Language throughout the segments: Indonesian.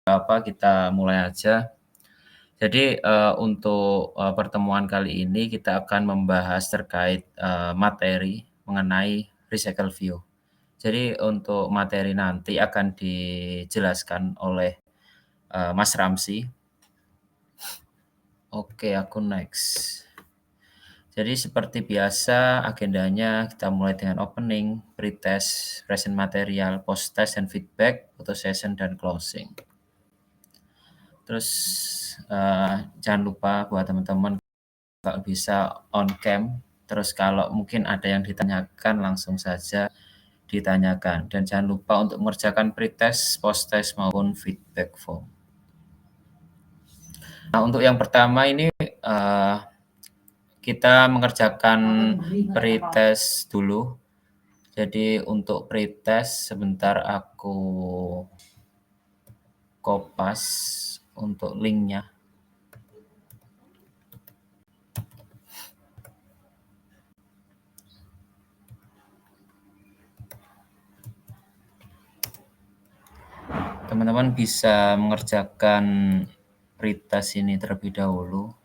kita mulai aja. Jadi, untuk, pertemuan kali ini kita akan membahas terkait, materi mengenai recycle view. Jadi untuk materi nanti akan dijelaskan oleh, Mas Ramsi. Oke, aku next. Jadi seperti biasa agendanya kita mulai dengan opening, pretest, present material, post test and feedback, photo session, dan closing. Terus, jangan lupa buat teman-teman kalau bisa on cam, terus kalau mungkin ada yang ditanyakan langsung saja ditanyakan, dan jangan lupa untuk mengerjakan pretest, post test, maupun feedback form. Nah, untuk yang pertama ini, kita mengerjakan pretest dulu. Jadi untuk pretest sebentar aku kopas untuk linknya. Teman-teman bisa mengerjakan pretest ini terlebih dahulu.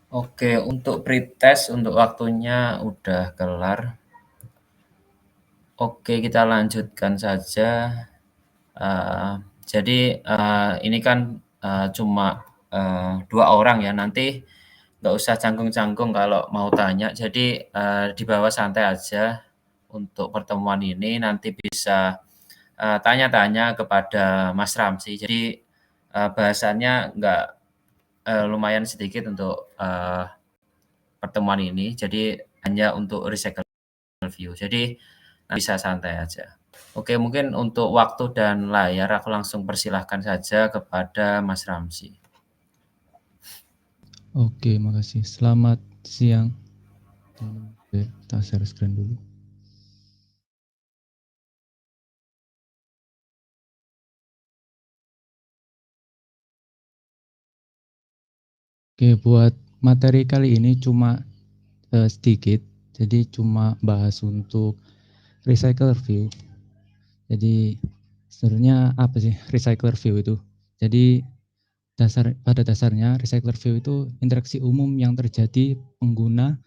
Oke, untuk pretest untuk waktunya udah kelar. Oke, kita lanjutkan saja. Eee, jadi, ini kan, cuma, 2 orang ya, nanti nggak usah canggung-canggung kalau mau tanya. Jadi, dibawa santai aja untuk pertemuan ini, nanti bisa, tanya-tanya kepada Mas Ramzy. Jadi, bahasannya nggak lumayan sedikit untuk, pertemuan ini, jadi hanya untuk recycle view. Jadi bisa santai aja. Oke, mungkin untuk waktu dan layar aku langsung persilahkan saja kepada Mas Ramzy. Oke, makasih. Selamat siang, teman-teman. Oke, kita share screen dulu. Oke, buat materi kali ini cuma sedikit, jadi cuma bahas untuk recycler view. Jadi sebenarnya apa sih recycler view itu? Jadi pada dasarnya recycler view itu interaksi umum yang terjadi pengguna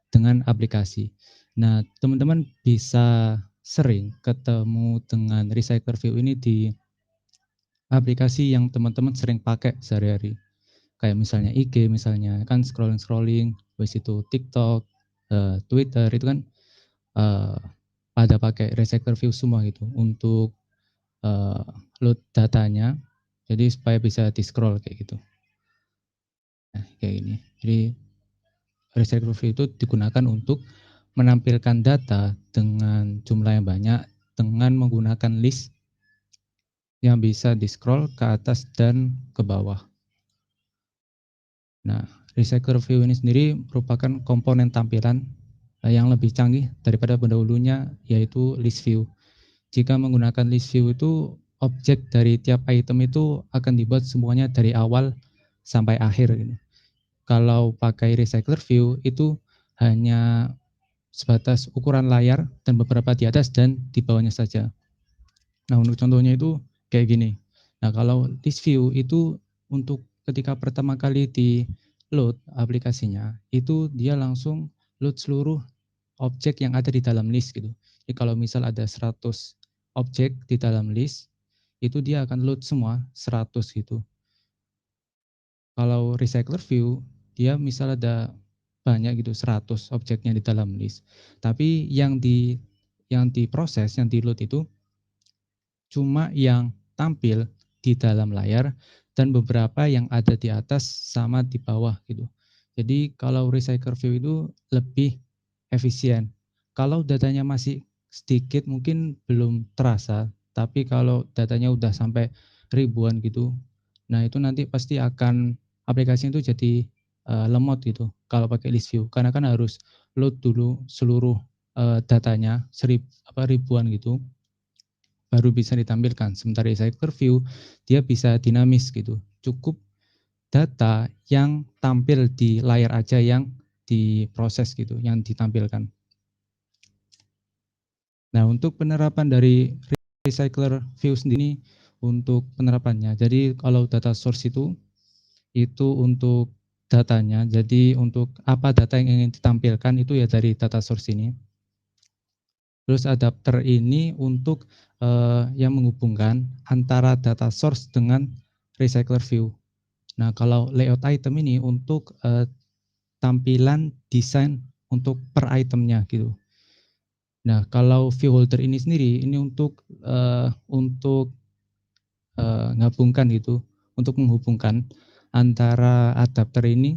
dengan aplikasi. Nah, teman-teman bisa sering ketemu dengan recycler view ini di aplikasi yang teman-teman sering pakai sehari-hari. Kayak misalnya IG, misalnya kan scrolling-scrolling, habis itu TikTok, Twitter itu kan uh, pada pakai recycler view semua gitu untuk uh, load datanya, jadi supaya bisa di scroll kayak gitu. Nah, kayak gini. Jadi recycler view itu digunakan untuk menampilkan data dengan jumlah yang banyak dengan menggunakan list yang bisa di scroll ke atas dan ke bawah. Nah, recycler view ini sendiri merupakan komponen tampilan yang lebih canggih daripada pendahulunya, yaitu list view. Jika menggunakan list view itu, objek dari tiap item itu akan dibuat semuanya dari awal sampai akhir. Kalau pakai recycler view itu hanya sebatas ukuran layar dan beberapa di atas dan di bawahnya saja. Nah, untuk contohnya itu kayak gini. Nah, kalau list view itu untuk ketika pertama kali di load aplikasinya, itu dia langsung load seluruh objek yang ada di dalam list gitu. Jadi kalau misal ada 100 objek di dalam list, itu dia akan load semua 100 gitu. Kalau recycler view, dia misal ada banyak gitu 100 objeknya di dalam list. Tapi yang diproses, yang di load itu cuma yang tampil di dalam layar dan beberapa yang ada di atas sama di bawah gitu. Jadi kalau recycle view itu lebih efisien. Kalau datanya masih sedikit mungkin belum terasa, tapi kalau datanya udah sampai ribuan gitu, nah itu nanti pasti akan aplikasi itu jadi lemot gitu kalau pakai list view, karena kan harus load dulu seluruh datanya ribuan gitu, baru bisa ditampilkan. Sementara recycler view dia bisa dinamis gitu. Cukup data yang tampil di layar aja yang diproses gitu, yang ditampilkan. Nah, untuk penerapan dari recycler view sendiri untuk penerapannya. Jadi kalau data source itu untuk datanya. Jadi untuk apa data yang ingin ditampilkan itu ya dari data source ini. Terus adapter ini untuk yang menghubungkan antara data source dengan recycler view. Nah, kalau layout item ini untuk tampilan desain untuk per itemnya gitu. Nah, kalau view holder ini sendiri ini untuk gabungkan gitu, untuk menghubungkan antara adapter ini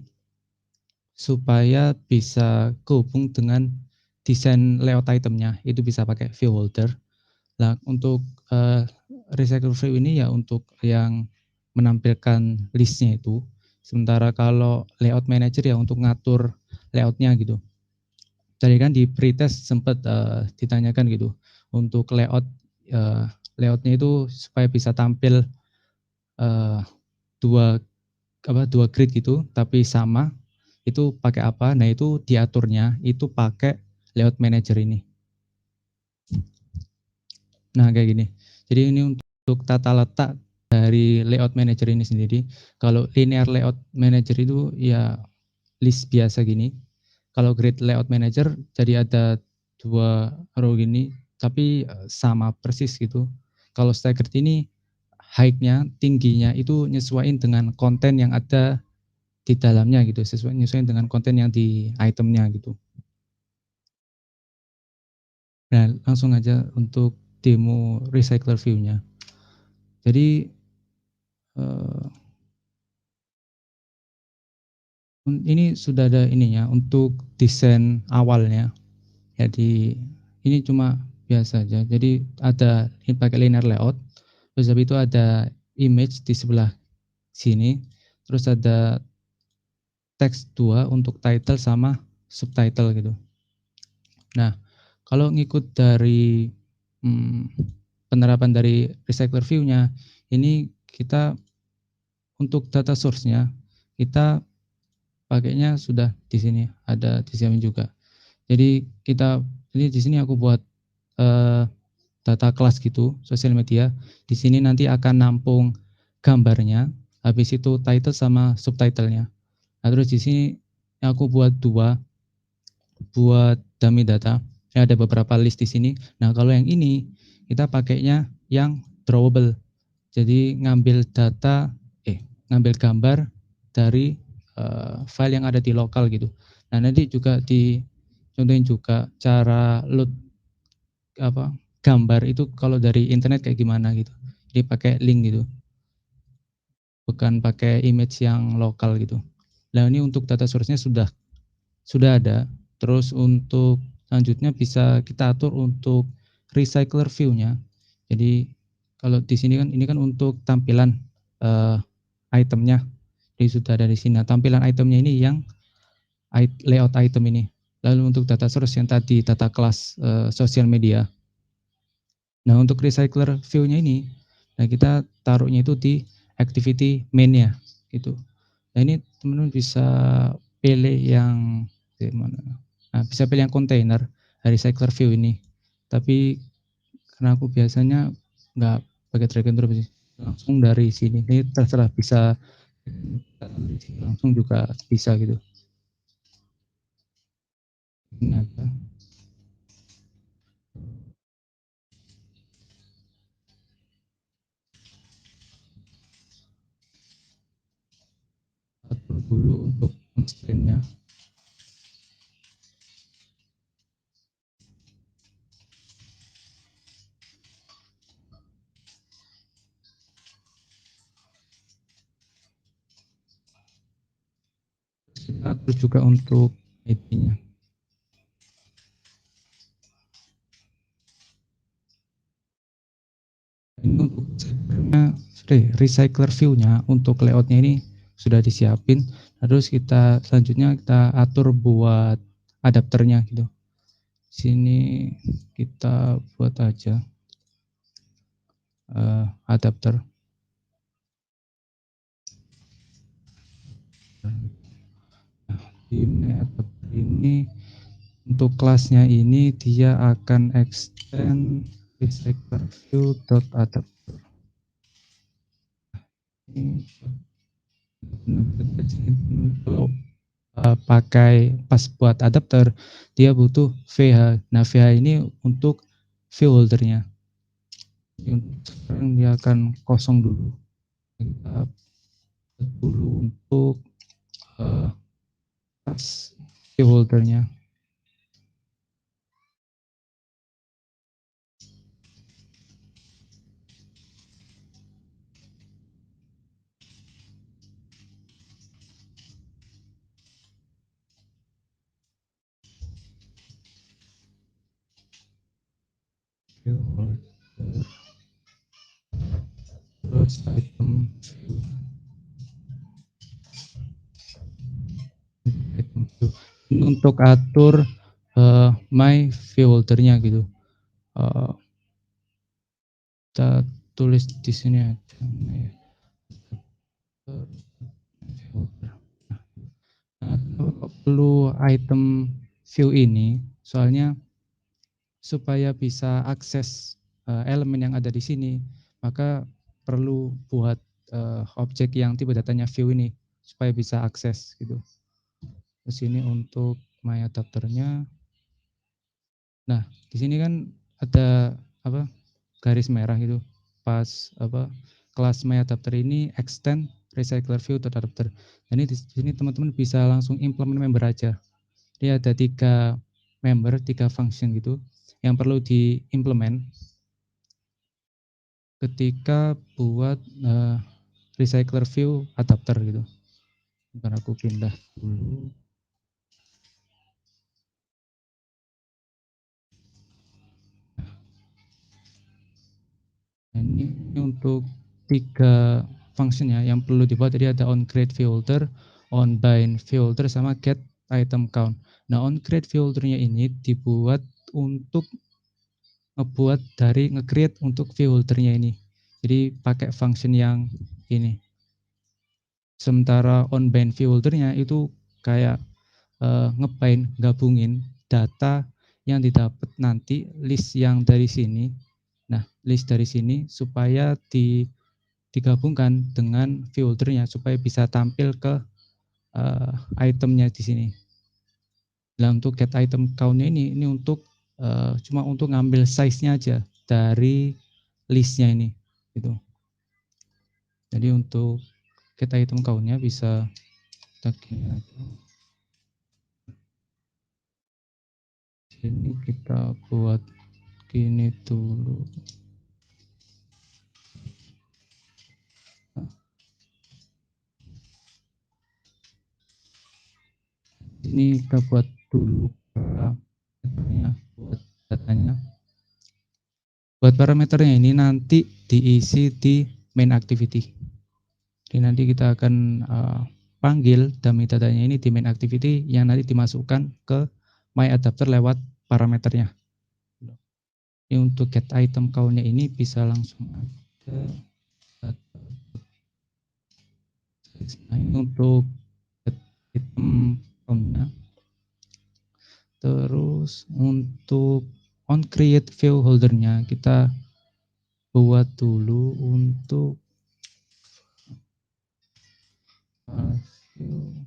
supaya bisa kehubung dengan desain layout itemnya, itu bisa pakai view holder. Nah, untuk recycle view ini ya untuk yang menampilkan listnya itu. Sementara kalau layout manager ya untuk ngatur layoutnya gitu. Tadi kan di pretest sempat ditanyakan gitu untuk layoutnya itu supaya bisa tampil dua grid gitu tapi sama, itu pakai apa? Nah, itu diaturnya itu pakai layout manager ini. Nah, kayak gini. Jadi ini untuk tata letak dari layout manager ini sendiri. Kalau linear layout manager itu ya list biasa gini. Kalau grid layout manager jadi ada 2 row gini, tapi sama persis gitu. Kalau staggered ini height-nya, tingginya itu nyesuaiin dengan konten yang ada di dalamnya gitu, nyesuaiin dengan konten yang di itemnya gitu. Nah, langsung aja untuk demo recycler view-nya. Jadi ini sudah ada ininya untuk desain awalnya. Jadi ini cuma biasa aja. Jadi ada pakai linear layout. Terus habis itu ada image di sebelah sini. Terus ada teks 2 untuk title sama subtitle gitu. Nah, kalau ngikut dari penerapan dari recycler view-nya, ini kita untuk data source-nya kita pakainya sudah di sini, ada dijamin juga. Jadi ini di sini aku buat data kelas gitu, sosial media. Di sini nanti akan nampung gambarnya, habis itu title sama subtitlenya. Nah, terus di sini aku buat buat dummy data. Ada beberapa list di sini. Nah, kalau yang ini kita pakainya yang drawable. Jadi ngambil gambar dari file yang ada di lokal gitu. Nah, nanti juga dicontohin juga cara load gambar itu kalau dari internet kayak gimana gitu. Jadi pakai link gitu. Bukan pakai image yang lokal gitu. Nah, ini untuk data source-nya sudah ada. Terus untuk selanjutnya bisa kita atur untuk recycler view-nya. Jadi kalau di sini kan ini kan untuk tampilan itemnya. Jadi sudah ada di sini. Nah, tampilan itemnya ini yang layout item ini. Lalu untuk data source yang tadi data kelas sosial media. Nah, untuk recycler view-nya ini, nah kita taruhnya itu di activity main-nya gitu. Nah, ini teman-teman bisa pilih yang di mana? Nah, bisa pilih yang container dari recycler view ini. Tapi karena aku biasanya nggak pakai drag and drop sih, langsung dari sini. Ini terserah bisa langsung juga bisa gitu. Ini ada. Atur dulu untuk screen-nya. Kita atur juga untuk IP-nya. Ini untuk recycler view-nya untuk layout-nya ini sudah disiapin. Terus kita selanjutnya kita atur buat adapternya gitu. Sini kita buat aja adapter. Nah, di my adapter ini untuk kelasnya ini dia akan extend recycler view dot adapter. Ini kalau pakai pas buat adapter dia butuh VH. Nah, VH ini untuk view holdernya. Sekarang dia akan kosong dulu. Kita buat dulu untuk pas view holdernya. View holder. Terus item view. Untuk atur my view holdernya gitu. Kita tulis di sini aja. Nah, perlu item view ini soalnya supaya bisa akses elemen yang ada di sini, maka perlu buat objek yang tipe datanya view ini supaya bisa akses gitu. Terus ini untuk my adapternya. Nah, di sini kan ada apa? Garis merah gitu. Pas apa? Kelas my adapter ini extend recycler view to adapter. Jadi di sini teman-teman bisa langsung implement member aja. Dia ada 3 member, 3 function gitu yang perlu diimplement ketika buat recycler view adapter gitu. Bentar aku pindah dulu. Nah, ini untuk 3 function ya yang perlu dibuat. Jadi ada on create view holder, on bind view holder, sama get item count. Nah, on create view holdernya ini dibuat untuk nge-create untuk view holdernya ini. Jadi pakai function yang ini. Sementara on bind view holdernya itu kayak ngebind, gabungin data yang didapat nanti list yang dari sini. Nah, list dari sini supaya digabungkan dengan view holdernya supaya bisa tampil ke itemnya di sini. Nah, untuk get item count-nya ini untuk cuma untuk ngambil size-nya aja dari list-nya ini gitu. Jadi untuk get item count-nya bisa kita gini aja. Ini kita buat gini dulu. Ini kita buat dulu parameternya, buat datanya. Buat parameternya ini nanti diisi di main activity. Jadi nanti kita akan panggil dummy datanya ini di main activity yang nanti dimasukkan ke my adapter lewat parameternya. Ini untuk get item count-nya ini bisa langsung aja. Nah, ini untuk get item count-nya. Terus untuk on create view holdernya kita buat dulu untuk item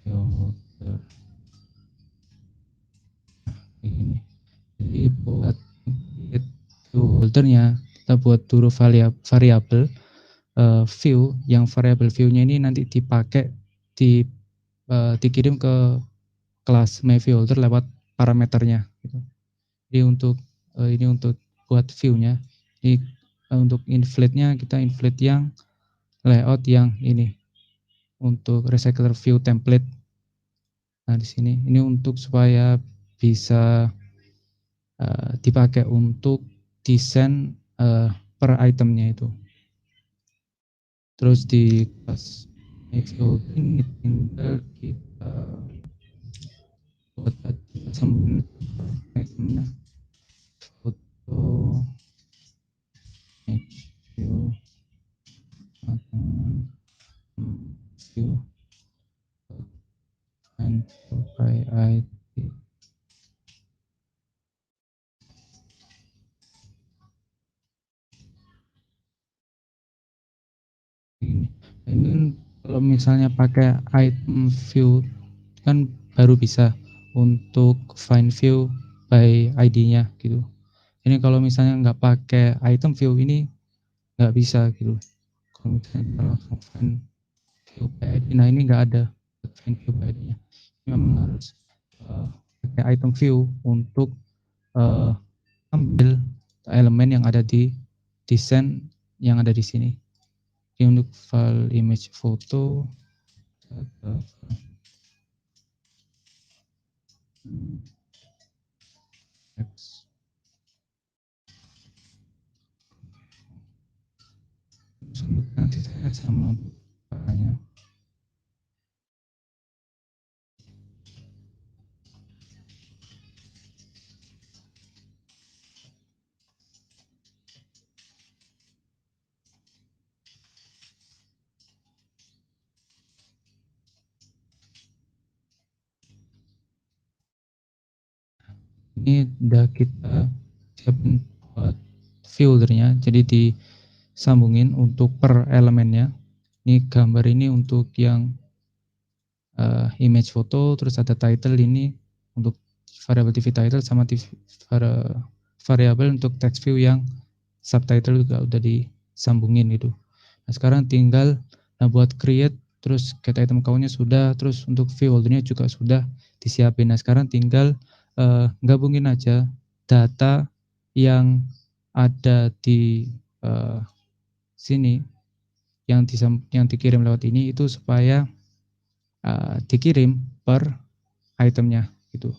view holder. buat view holdernya, kita buat dulu variabel view, yang variabel view-nya ini nanti dipakai dikirim ke kelas myViewHolder lewat parameternya gitu. Jadi ini untuk buat view-nya. Ini untuk inflate-nya kita inflate yang layout yang ini untuk recycler view template. Nah, di sini ini untuk supaya bisa dipakai untuk desain per itemnya itu. Terus di kelas myViewHolder ini tinggal kita buat itemnya foto view view and by ID. Ini kalau misalnya pakai item view kan baru bisa untuk find view by ID-nya gitu. Ini kalau misalnya nggak pakai item view ini nggak bisa gitu. Kalau misalnya langsung find view by ID, nah ini nggak ada find view by ID-nya. Memang harus pakai item view untuk ambil elemen yang ada di desain yang ada di sini. Ini untuk file image foto nanti saya sama bapaknya. Ini udah kita siapin buat foldernya, jadi disambungin untuk per elemennya. Ini gambar ini untuk yang image foto, terus ada title ini untuk variabel TV title sama variabel untuk text view yang subtitle juga udah disambungin gitu. Nah sekarang tinggal buat create, terus get item count-nya sudah, terus untuk view holdernya juga sudah disiapin. Nah sekarang tinggal gabungin aja data yang ada di sini yang dikirim lewat ini itu supaya dikirim per itemnya gitu.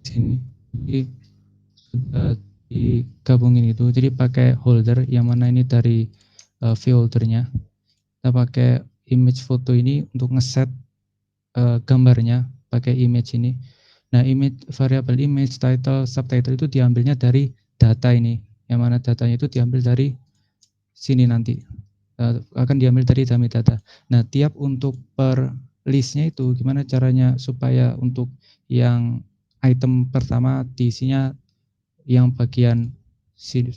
Sini jadi sudah digabungin itu, jadi pakai holder yang mana ini dari view holdernya, kita pakai image foto ini untuk ngeset gambarnya pakai image ini. Nah image variabel image title subtitle itu diambilnya dari data ini, yang mana datanya itu diambil dari sini nanti akan diambil dari dummy data. Nah tiap untuk per listnya itu gimana caranya supaya untuk yang item pertama diisinya yang bagian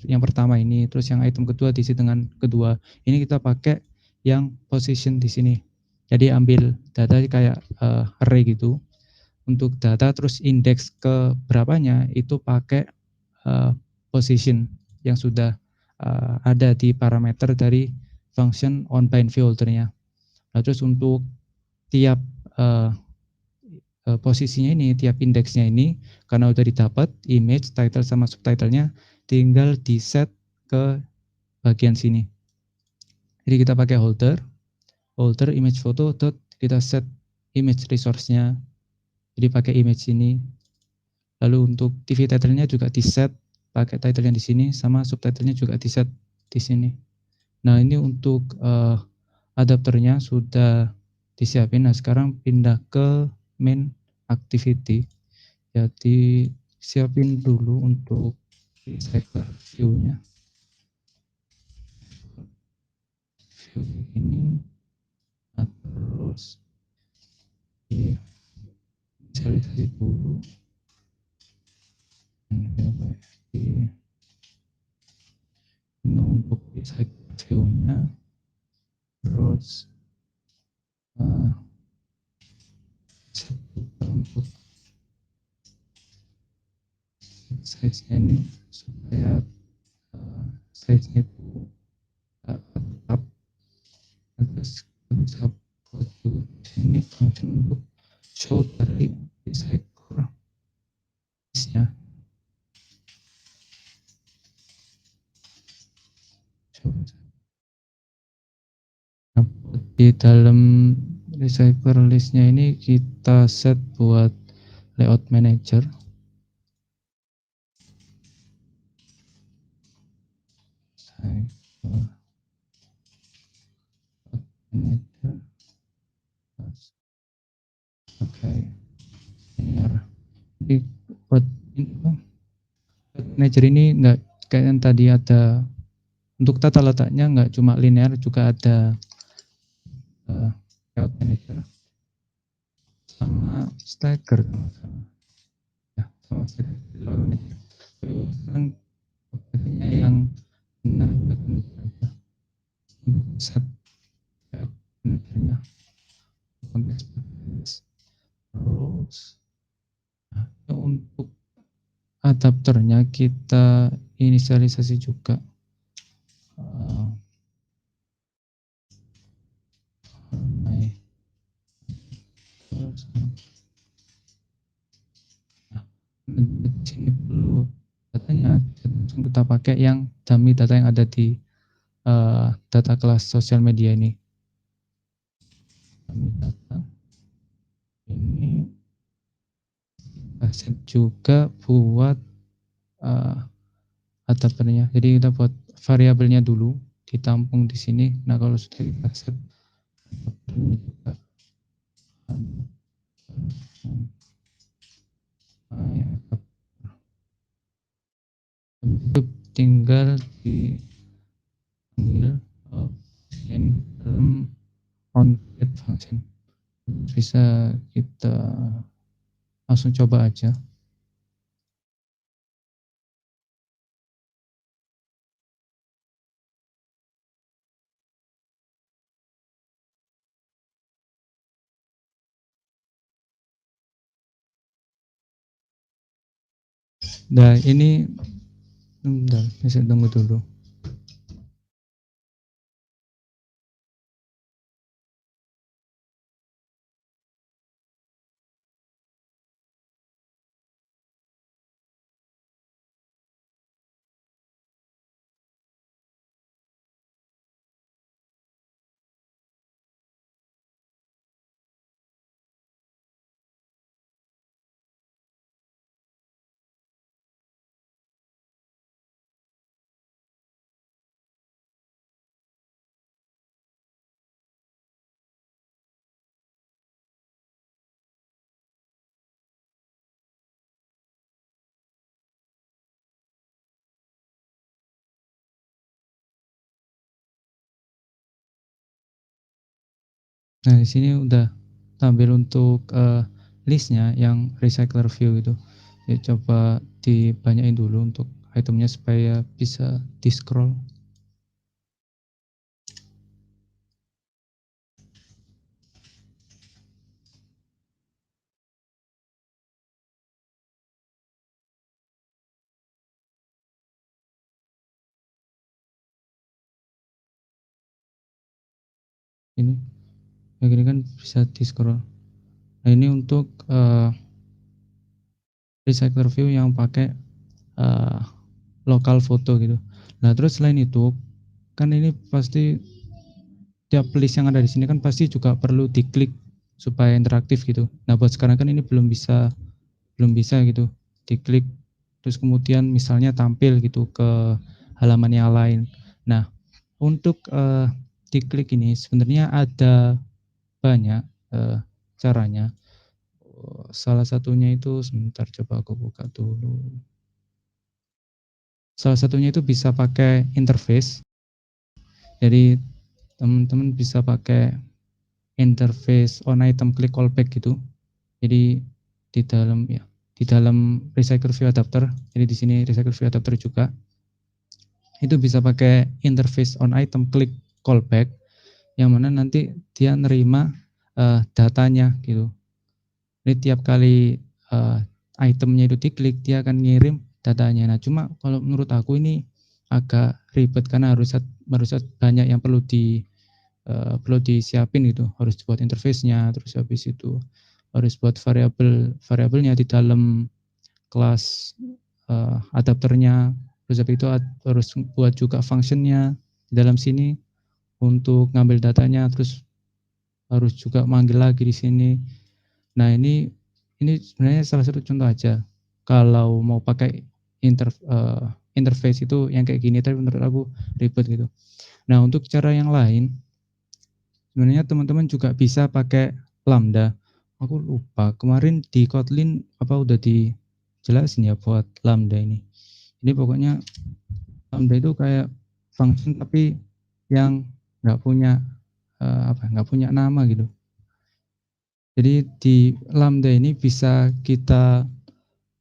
yang pertama ini, terus yang item kedua diisi dengan kedua. Ini kita pakai yang position di sini. Jadi ambil data kayak array gitu. Untuk data terus indeks ke berapanya itu pakai position yang sudah ada di parameter dari function onBind ViewHolder-nya. Nah, terus untuk tiap posisinya ini, tiap indeksnya ini, karena udah didapat image, title sama subtitlenya, tinggal di set ke bagian sini. Jadi kita pakai holder folder image photo, kita set image resource-nya. Jadi pakai image ini. Lalu untuk TV title-nya juga di set pakai title yang di sini, sama subtitle-nya juga di set di sini. Nah, ini untuk adapternya sudah disiapin. Nah, sekarang pindah ke main activity. Jadi siapin dulu untuk recycler view-nya. View ini, nah, terus inisialisasi dulu. Ini untuk recycler view-nya, terus untuk size-nya ini supaya size-nya itu tetap. Terus bisa buat ini function untuk show dari recycler nya. Nah, di dalam recycler listnya ini kita set buat layout manager. Oke. Jadi buat manager ini enggak kayak yang tadi ada, untuk tata letaknya enggak cuma linear, juga ada layout manager sama stacker. Ya, sama stacker. Sekarang yang benar set managernya terus. Nah, untuk adapternya kita inisialisasi juga. Sini dulu datanya langsung kita pakai yang dummy data yang ada di data kelas sosial media ini. Dummy data ini kita set juga buat adapternya. Jadi kita buat variabelnya dulu ditampung di sini. Nah, kalau sudah kita set juga tinggal di onCreate function. Bisa kita langsung coba aja. Nah, ini bentar, bisa tunggu dulu. Nah, di sini udah tampil untuk listnya yang recycler view itu. Ya, coba dibanyain dulu untuk itemnya supaya bisa di scroll. Ini kan bisa di scroll. Nah, ini untuk recycler view yang pakai lokal foto gitu. Nah, terus selain itu kan ini pasti tiap list yang ada di sini kan pasti juga perlu diklik supaya interaktif gitu. Nah, buat sekarang kan ini belum bisa gitu. Diklik terus kemudian misalnya tampil gitu ke halaman yang lain. Nah, untuk diklik ini sebenarnya ada banyak caranya. Salah satunya itu sebentar, coba aku buka dulu. Salah satunya itu bisa pakai interface. Jadi teman-teman bisa pakai interface on item click callback gitu. Jadi di dalam recycle view adapter. Jadi di sini recycle view adapter juga itu bisa pakai interface on item click callback, yang mana nanti dia nerima datanya gitu. Jadi tiap kali itemnya itu diklik, dia akan ngirim datanya. Nah, cuma kalau menurut aku ini agak ribet karena harus banyak yang perlu disiapin gitu. Harus buat interface-nya, terus habis itu harus buat variabelnya di dalam kelas adapternya. Terus habis itu harus buat juga function-nya di dalam sini untuk ngambil datanya, terus harus juga manggil lagi di sini. Nah, ini sebenarnya salah satu contoh aja. Kalau mau pakai interface itu yang kayak gini, tapi menurut aku ribet gitu. Nah, untuk cara yang lain, sebenarnya teman-teman juga bisa pakai Lambda. Aku lupa, kemarin di Kotlin apa udah dijelasin ya buat Lambda ini. Ini pokoknya Lambda itu kayak function tapi yang nggak punya nggak punya nama gitu. Jadi di Lambda ini bisa kita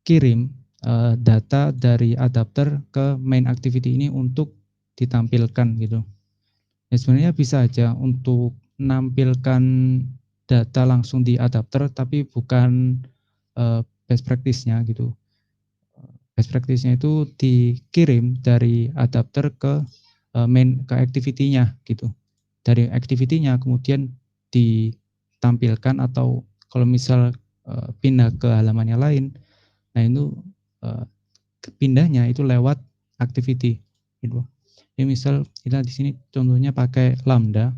kirim data dari adapter ke main activity ini untuk ditampilkan gitu. Ya sebenarnya bisa aja untuk menampilkan data langsung di adapter, tapi bukan best practice-nya gitu. Best practice-nya itu dikirim dari adapter ke ke activity-nya gitu. Dari activity-nya kemudian ditampilkan, atau kalau misal pindah ke halaman yang lain, nah itu pindahnya itu lewat activity gitu. Jadi misal kita di sini contohnya pakai Lambda.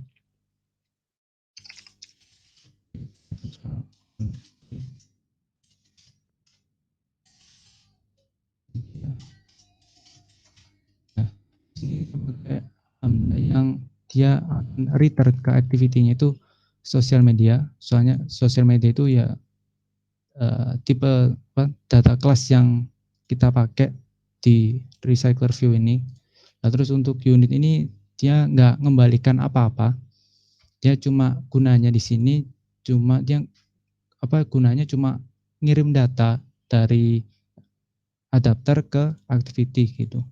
Nah, ini kita pakai Lambda yang dia akan return ke activity-nya itu sosial media. Soalnya sosial media itu ya tipe data class yang kita pakai di recycler view ini. Nah, terus untuk unit ini dia nggak mengembalikan apa-apa. Dia cuma gunanya di sini gunanya cuma ngirim data dari adapter ke activity gitu.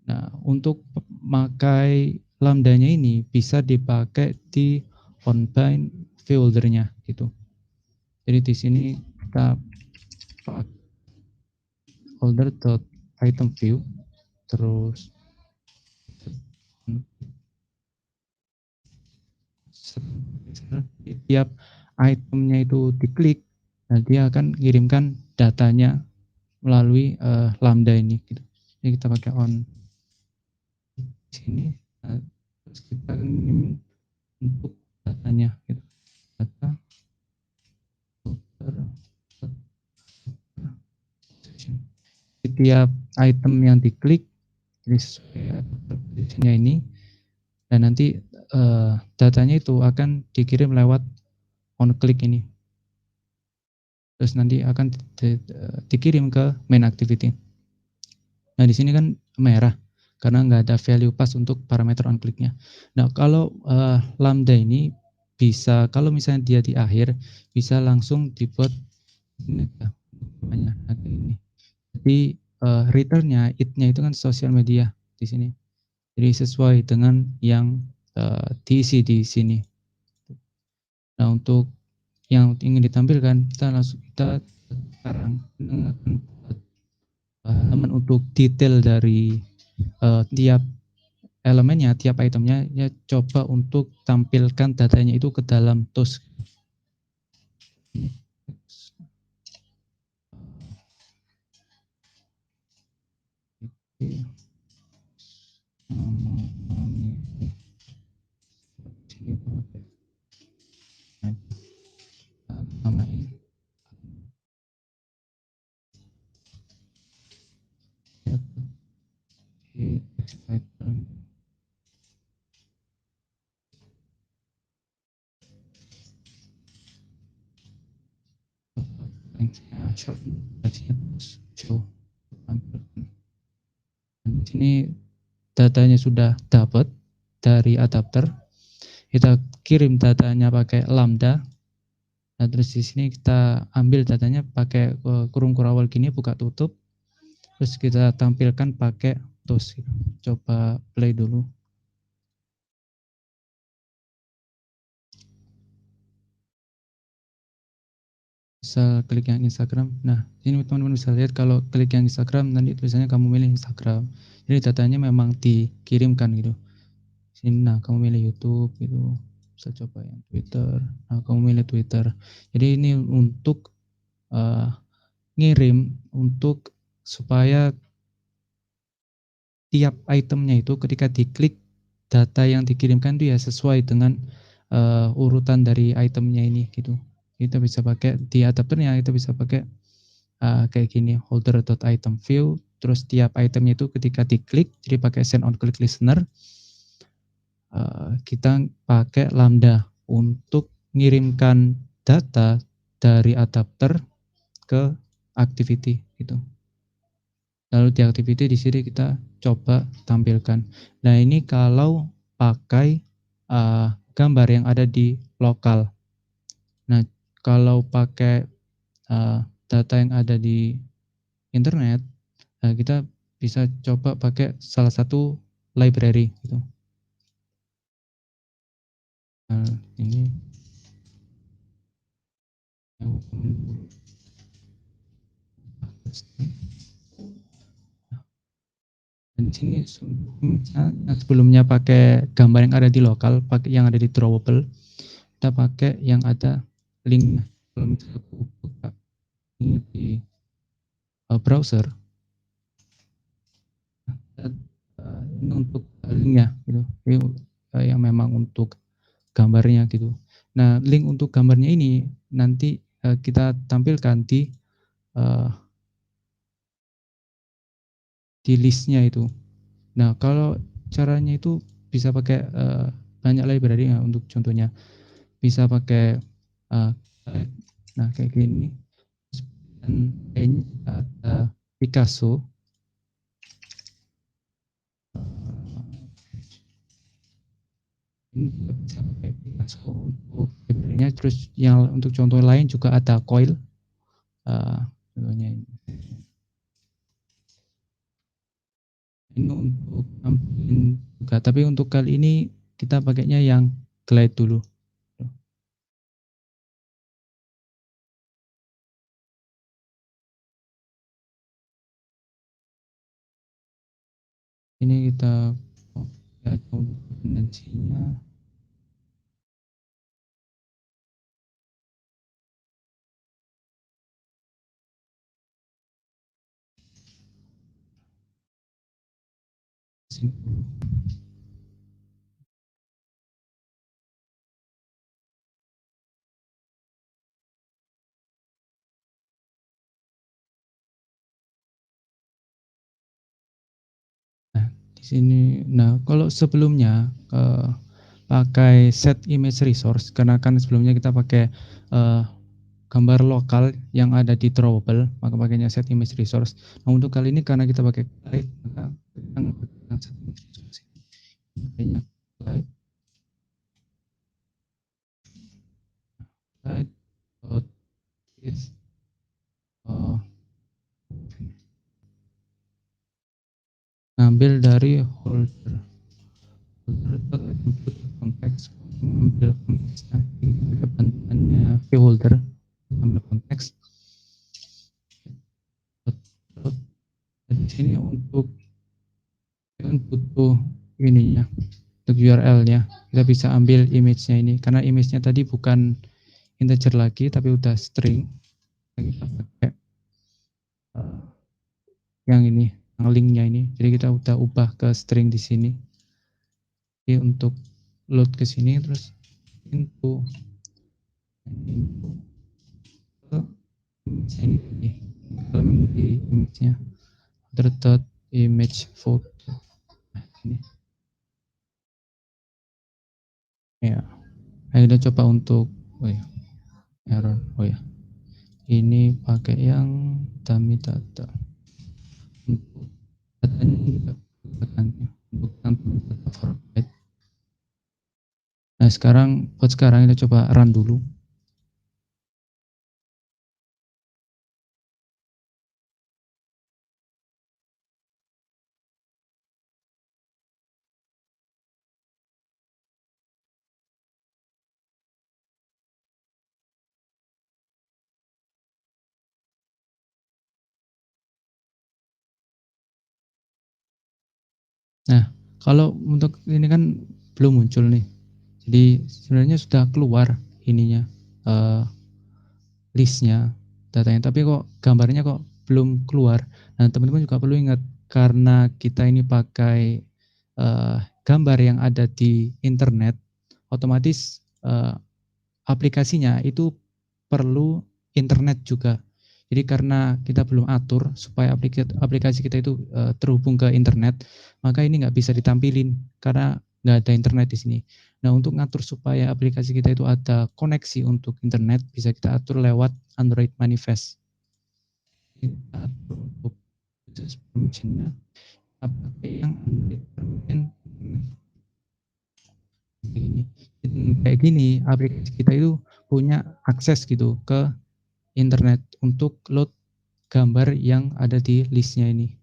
Nah, untuk memakai lambdanya ini bisa dipakai di on-bind foldernya gitu. Jadi di sini kita pakai folder.item view, terus tiap itemnya itu diklik, nah dia akan kirimkan datanya melalui lambda ini gitu. Jadi kita pakai on sini, nah, terus kita ingin untuk datanya gitu. Data setiap item yang diklik jadi sesuai ini, dan nanti datanya itu akan dikirim lewat on click ini, terus nanti akan dikirim ke main activity. Nah, di sini kan merah karena nggak ada value pass untuk parameter on click-nya. Nah, kalau lambda ini bisa, kalau misalnya dia di akhir, bisa langsung dibuat ini. Jadi return-nya, it-nya itu kan sosial media di sini. Jadi sesuai dengan yang diisi di sini. Nah, untuk yang ingin ditampilkan, kita sekarang teman untuk detail dari tiap elemennya, tiap itemnya, ya coba untuk tampilkan datanya itu ke dalam TOS. show. Di sini datanya sudah dapat dari adapter, kita kirim datanya pakai Lambda. Nah, terus di sini kita ambil datanya pakai kurung kurawal gini, buka tutup, terus kita tampilkan pakai TOS. Coba play dulu. Bisa klik yang Instagram. Nah, ini teman-teman bisa lihat kalau klik yang Instagram nanti tulisannya kamu milih Instagram. Jadi datanya memang dikirimkan gitu. Sini, nah kamu milih YouTube gitu. Bisa coba yang Twitter. Nah, kamu milih Twitter. Jadi ini untuk ngirim untuk supaya tiap itemnya itu ketika diklik data yang dikirimkan itu ya sesuai dengan urutan dari itemnya ini gitu. Kita bisa pakai di adapternya, kita bisa pakai kayak gini, holder.item view, terus tiap itemnya itu ketika diklik, jadi pakai send on click listener, kita pakai Lambda untuk mengirimkan data dari adapter ke activity gitu. Lalu di activity di sini kita coba tampilkan. Nah, ini kalau pakai gambar yang ada di lokal. Nah, kalau pakai data yang ada di internet, nah kita bisa coba pakai salah satu library gitu. Nah, ini dan sini sebelumnya pakai gambar yang ada di lokal, pakai yang ada di drawable, kita pakai yang ada link. Kalau misalnya aku buka ini di browser, ini untuk linknya gitu, ini yang memang untuk gambarnya gitu. Nah, link untuk gambarnya ini nanti kita tampilkan di listnya itu. Nah, kalau caranya itu bisa pakai banyak library ya, untuk contohnya bisa pakai nah kayak gini, dan kayaknya ada Picasso. Ini juga bisa pakai Picasso untuk library-nya. Terus yang untuk contoh lain juga ada coil, contohnya ini untuk tampilin juga, tapi untuk kali ini kita pakainya yang glide dulu. Ini kita lihat untuk dependensinya. Nah, di sini, nah kalau sebelumnya pakai set image resource, karena kan sebelumnya kita pakai gambar lokal yang ada di drawable, maka pakainya set image resource. Nah, untuk kali ini karena kita pakai glide, maka kita menggunakan set image resource ini. Pakainya glide. Glide is ngambil dari holder konteks, ambil konteksnya, pakai bantuannya vholder, ambil konteks. Di sini untuk kan butuh ininya, untuk URL-nya kita bisa ambil image-nya ini, karena image-nya tadi bukan integer lagi tapi udah string. Kita pakai yang ini, yang link-nya ini, jadi kita udah ubah ke string di sini. Jadi untuk load ke sini, terus into ini image-nya image photo. Ini ya, kita coba untuk error. Ini pakai yang dummy data. Untuk datanya juga untuk data format. Nah, buat sekarang kita coba run dulu. Nah, kalau untuk ini kan belum muncul nih. Jadi sebenarnya sudah keluar ininya, listnya, datanya, tapi kok gambarnya kok belum keluar. Nah, teman-teman juga perlu ingat karena kita ini pakai gambar yang ada di internet, otomatis aplikasinya itu perlu internet juga. Jadi karena kita belum atur supaya aplikasi kita itu terhubung ke internet, maka ini nggak bisa ditampilin karena nggak ada internet di sini. Nah, untuk ngatur supaya aplikasi kita itu ada koneksi untuk internet, bisa kita atur lewat Android Manifest. Kita atur untuk permissionnya, pakai yang Android permission kayak gini, aplikasi kita itu punya akses gitu ke internet untuk load gambar yang ada di listnya ini.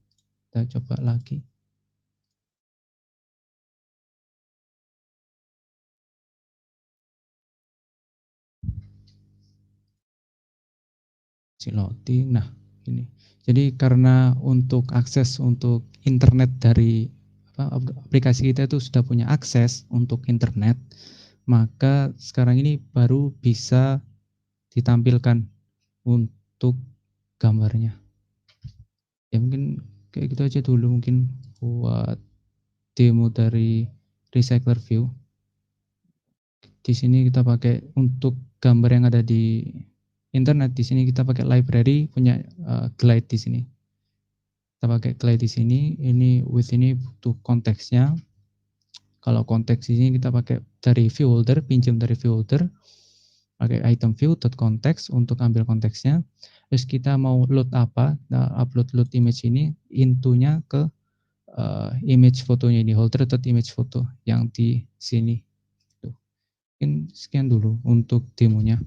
Kita coba lagi. Loading. Nah, ini. Jadi karena untuk akses untuk internet dari aplikasi kita itu sudah punya akses untuk internet, maka sekarang ini baru bisa ditampilkan untuk gambarnya. Ya mungkin kayak gitu aja dulu mungkin buat demo dari Recycler View. Di sini kita pakai untuk gambar yang ada di internet, di sini kita pakai library punya glide di sini. Kita pakai glide di sini, ini with ini butuh konteksnya. Kalau konteks di sini kita pakai dari view holder, pinjam dari view holder, pakai item view context untuk ambil konteksnya. Terus kita mau load apa, nah, upload load image ini, intunya ke image fotonya ini, holder image foto yang di sini. Mungkin sekian dulu untuk demonya.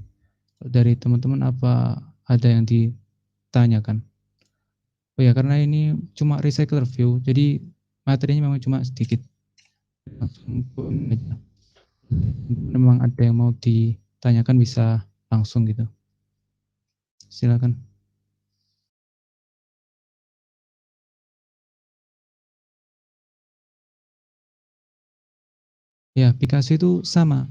Dari teman-teman apa ada yang ditanyakan? Oh ya, karena ini cuma recycler view, jadi materinya memang cuma sedikit. Langsung aja. Memang ada yang mau ditanyakan bisa langsung gitu. Silakan. Ya, Picasso itu sama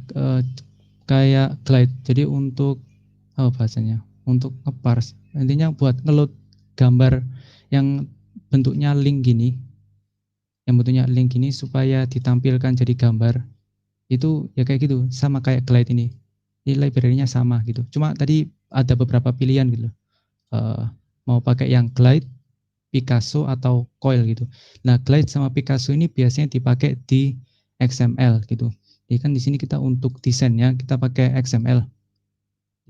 kayak glide. Jadi untuk bahasanya, untuk ngeparse. Intinya buat ngeload gambar yang bentuknya link gini, supaya ditampilkan jadi gambar. Itu ya kayak gitu, sama kayak glide ini. Ini library-nya sama gitu. Cuma tadi ada beberapa pilihan gitu. Mau pakai yang glide, Picasso atau coil gitu. Nah, glide sama Picasso ini biasanya dipakai di XML gitu. Jadi kan di sini kita untuk desainnya kita pakai XML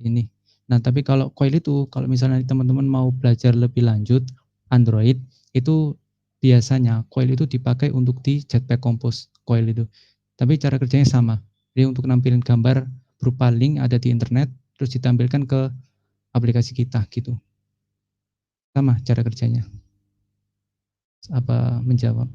ini. Nah, tapi kalau coil itu kalau misalnya teman-teman mau belajar lebih lanjut Android, itu biasanya coil itu dipakai untuk di Jetpack Compose coil itu. Tapi cara kerjanya sama. Jadi untuk nampilin gambar berupa link ada di internet terus ditampilkan ke aplikasi kita gitu. Sama cara kerjanya. Apa menjawab?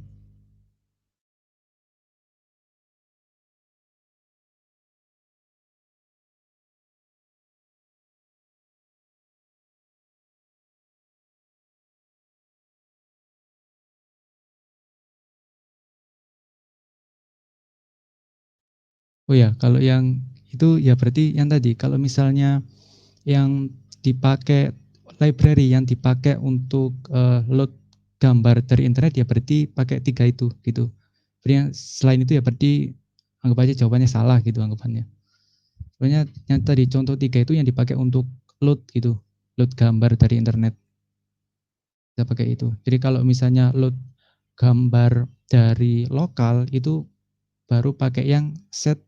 Oh ya, kalau yang itu ya berarti yang tadi kalau misalnya yang dipakai library yang dipakai untuk load gambar dari internet ya berarti pakai 3 itu gitu. Berarti yang selain itu ya berarti anggap aja jawabannya salah gitu anggapannya. Soalnya yang tadi contoh 3 itu yang dipakai untuk load gitu, load gambar dari internet. Kita pakai itu. Jadi kalau misalnya load gambar dari lokal itu baru pakai yang set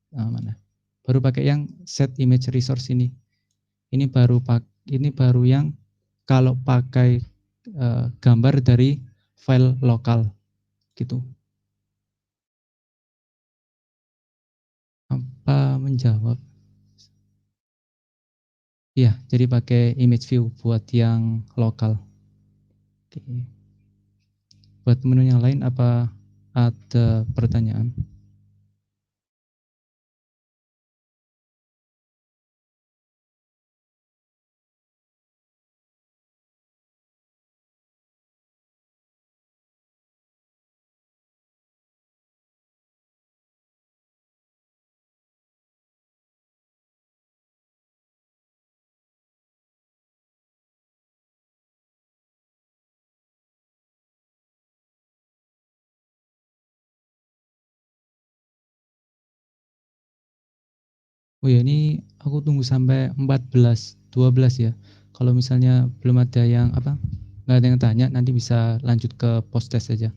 mana? Baru pakai yang set image resource ini. Ini baru ini baru yang kalau pakai, gambar dari file lokal, gitu. Apa menjawab? Iya, jadi pakai image view buat yang lokal. Oke. Buat menu yang lain apa ada pertanyaan? Oh ya, ini aku tunggu sampai 14, 12 ya. Kalau misalnya belum ada yang apa, nggak ada yang tanya, nanti bisa lanjut ke post test saja.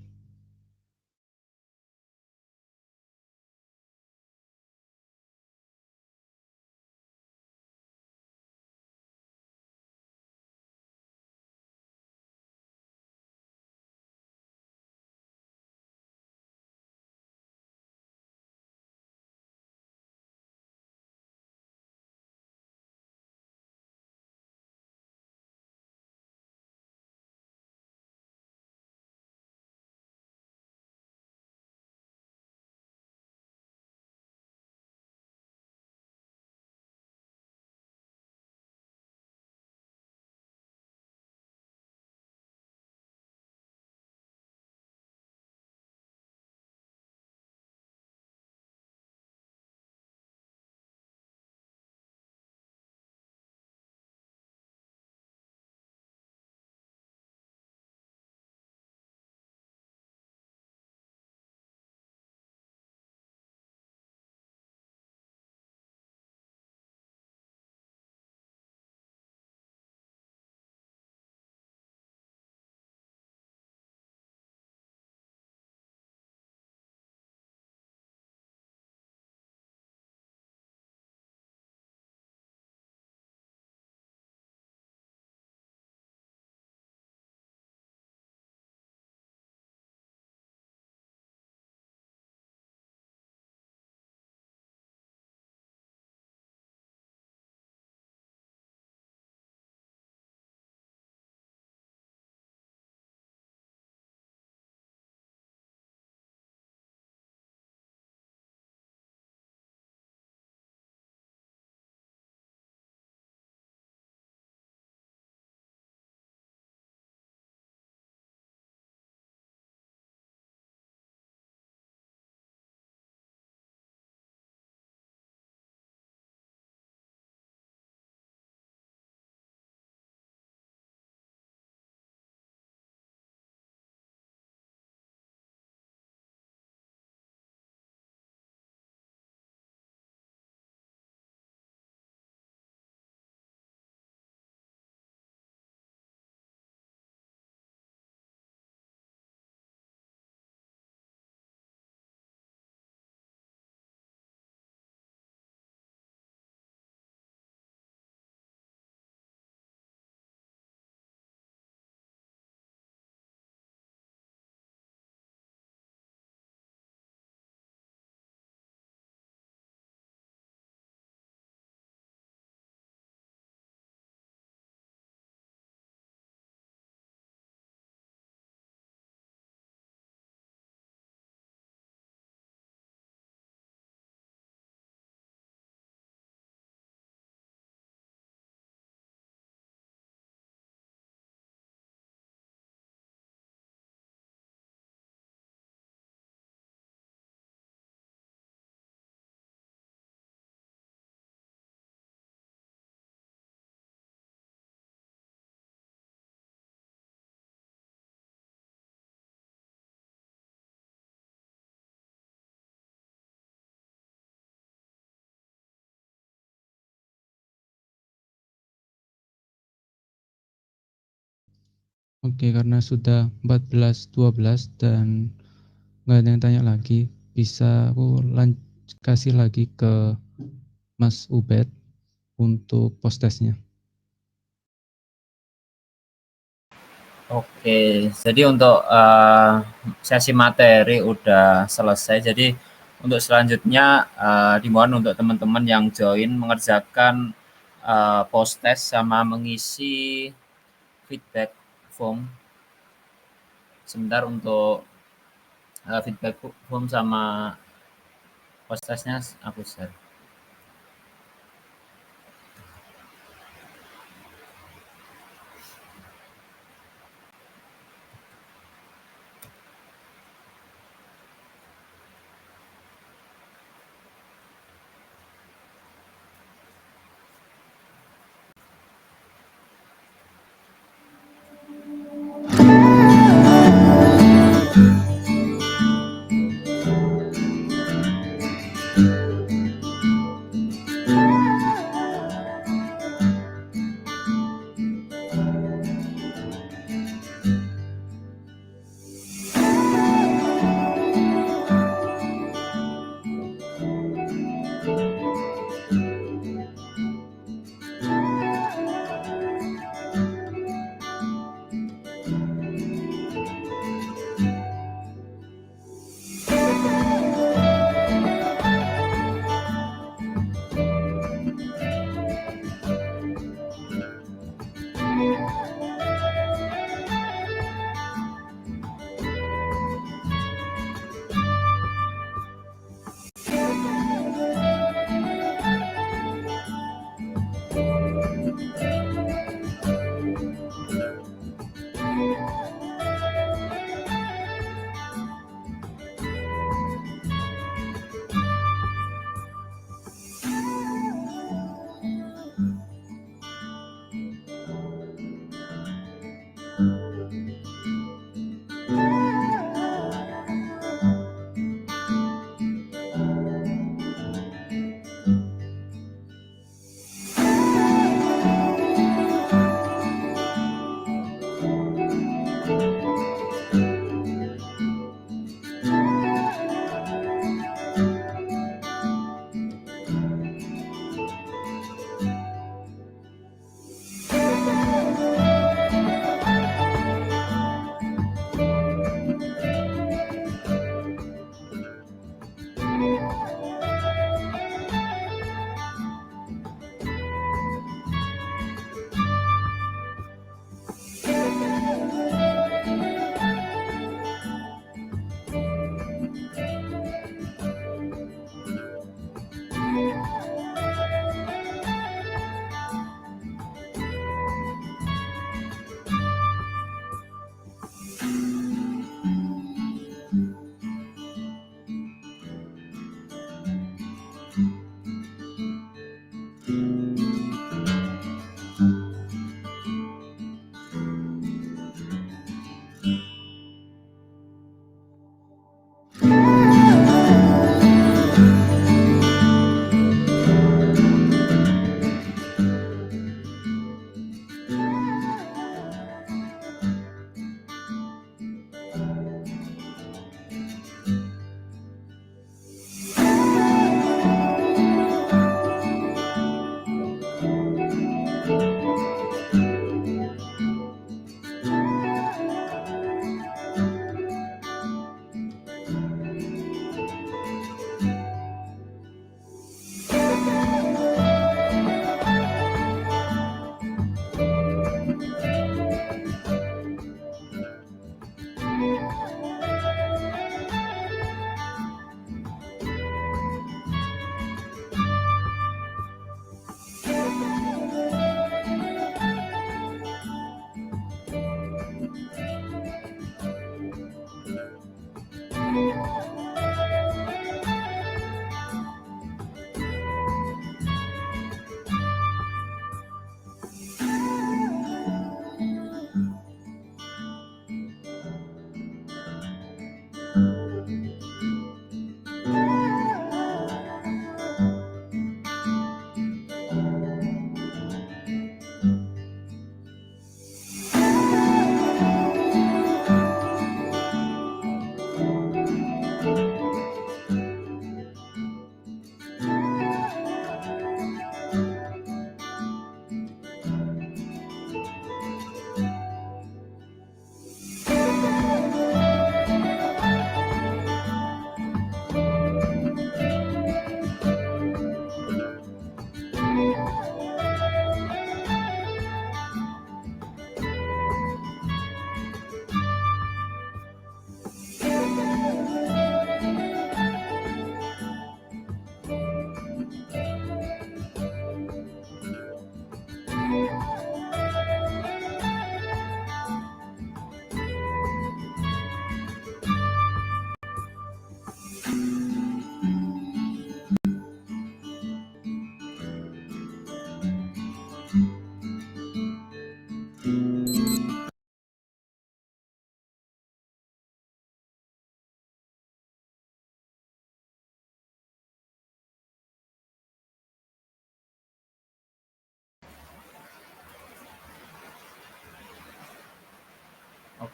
Oke, karena sudah 14, 12 dan nggak ada yang tanya lagi, bisa aku kasih lagi ke Mas Ubed untuk post testnya. Oke, jadi untuk sesi materi udah selesai. Jadi untuk selanjutnya dimohon untuk teman-teman yang join mengerjakan post test sama mengisi feedback form. Sebentar untuk feedback form sama post testnya aku share.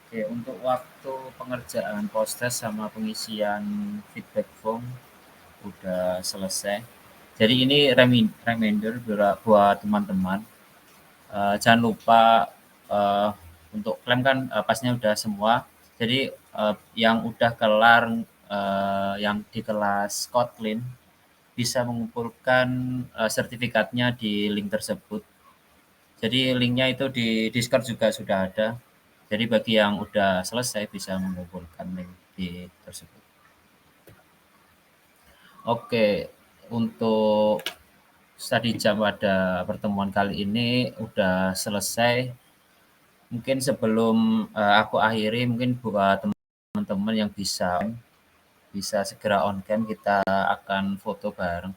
Oke, untuk waktu pengerjaan post-test sama pengisian feedback form udah selesai. Jadi ini reminder buat teman-teman. Jangan lupa untuk klaim kan pasnya udah semua. Jadi yang udah kelar yang di kelas Kotlin bisa mengumpulkan sertifikatnya di link tersebut. Jadi linknya itu di Discord juga sudah ada. Jadi bagi yang udah selesai bisa mengumpulkan link di tersebut. Oke, untuk study jam pada pertemuan kali ini udah selesai. Mungkin sebelum aku akhiri, mungkin buat teman-teman yang bisa segera on cam, kita akan foto bareng.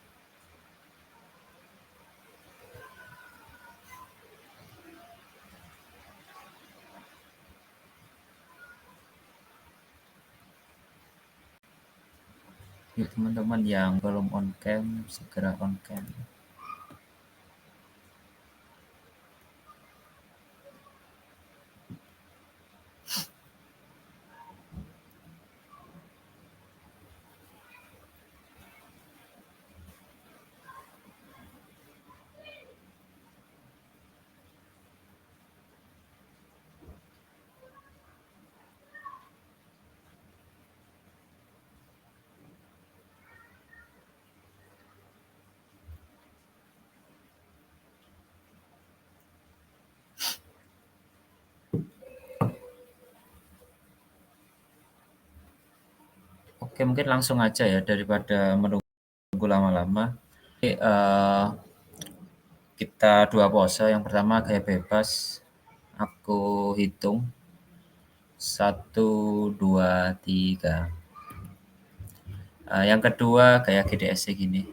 Yuk teman-teman yang belum on cam, segera on cam. Oke, mungkin langsung aja ya daripada menunggu lama-lama. Kita dua pose. Yang pertama gaya bebas. Aku hitung 1, 2, 3. Yang kedua gaya GDS gini.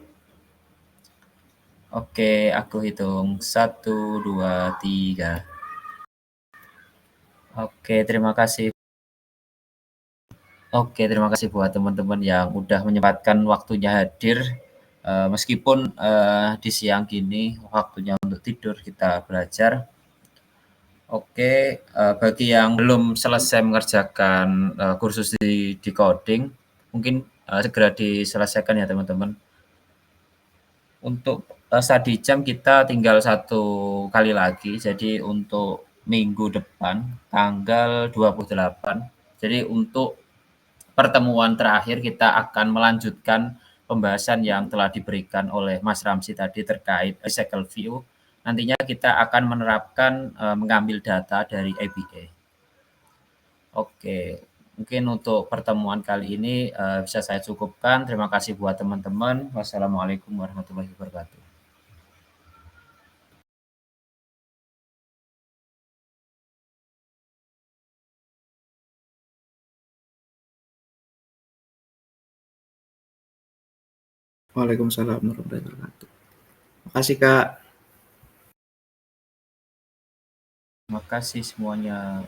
Oke, aku hitung 1, 2, 3. Oke, terima kasih. Oke, terima kasih buat teman-teman yang udah menyempatkan waktunya hadir. Meskipun di siang gini waktunya untuk tidur kita belajar. Oke, bagi yang belum selesai mengerjakan kursus di coding, mungkin segera diselesaikan ya teman-teman. Untuk study jam kita tinggal 1 kali lagi, jadi untuk minggu depan tanggal 28. Jadi untuk pertemuan terakhir kita akan melanjutkan pembahasan yang telah diberikan oleh Mas Ramzi tadi terkait cycle view. Nantinya kita akan menerapkan mengambil data dari ABA. Oke, mungkin untuk pertemuan kali ini bisa saya cukupkan. Terima kasih buat teman-teman. Wassalamualaikum warahmatullahi wabarakatuh. Waalaikumsalam warahmatullahi wabarakatuh. Makasih Kak. Terima kasih semuanya.